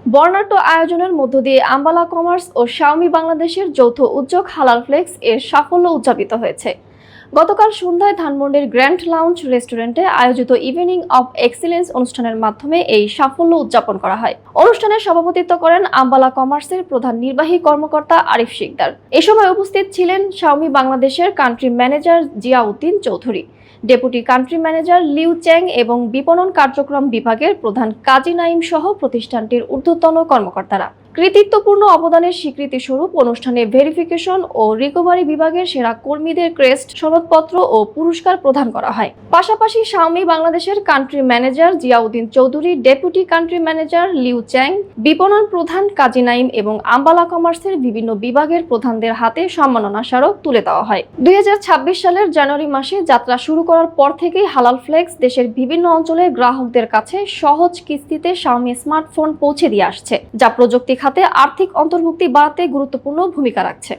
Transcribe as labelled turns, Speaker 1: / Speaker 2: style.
Speaker 1: বর্ণাঢ্য আয়োজনের মধ্য দিয়ে আম্বালা কমার্স ও শাওমি বাংলাদেশের যৌথ উদ্যোগ হালাল ফ্লেক্স এর সাফল্য উদযাপিত হয়েছে। গতকাল সন্ধ্যায় ধানমন্ডির গ্র্যান্ড লাউঞ্জ রেস্টুরেন্টে আয়োজিত ইভিনিং অব এক্সিলেন্স অনুষ্ঠানের মাধ্যমে এই সাফল্য উদযাপন করা হয়। অনুষ্ঠানে সভাপতিত্ব করেন আম্বালা কমার্সের প্রধান নির্বাহী কর্মকর্তা আরিফ শিকদার। এ সময় উপস্থিত ছিলেন শাওমি বাংলাদেশের country manager Ziauddin Chowdhury, deputy country manager Liu Chang এবং বিপণন কার্যক্রম বিভাগের প্রধান কাজী নাইম সহ প্রতিষ্ঠানটির ঊর্ধ্বতন কর্মকর্তারা। কৃতিত্বপূর্ণ অবদানের স্বীকৃতি স্বরূপ অনুষ্ঠানে ভেরিফিকেশন ও রিকভারি বিভাগের সেরা কর্মীদের ক্রেস্ট, সনদপত্র ও পুরস্কার প্রদান করা হয়। পাশাপাশি শাওমি বাংলাদেশের country manager Ziauddin Chowdhury, deputy country manager Liu Chang, বিপণন প্রধান কাজী নাইম এবং আম্বালা কমার্সের বিভিন্ন বিভাগের প্রধানদের হাতে সম্মাননা স্মারক তুলে দেওয়া হয়। 2026 সালের জানুয়ারি মাসে যাত্রা শুরু করার পর থেকেই হালাল ফ্লেক্স দেশের বিভিন্ন অঞ্চলে গ্রাহকদের কাছে সহজ কিস্তিতে শাওমি স্মার্টফোন পৌঁছে দিয়ে আসছে, যা প্রযুক্তি খাতে আর্থিক অন্তর্ভুক্তি বাড়াতে গুরুত্বপূর্ণ ভূমিকা রাখছে।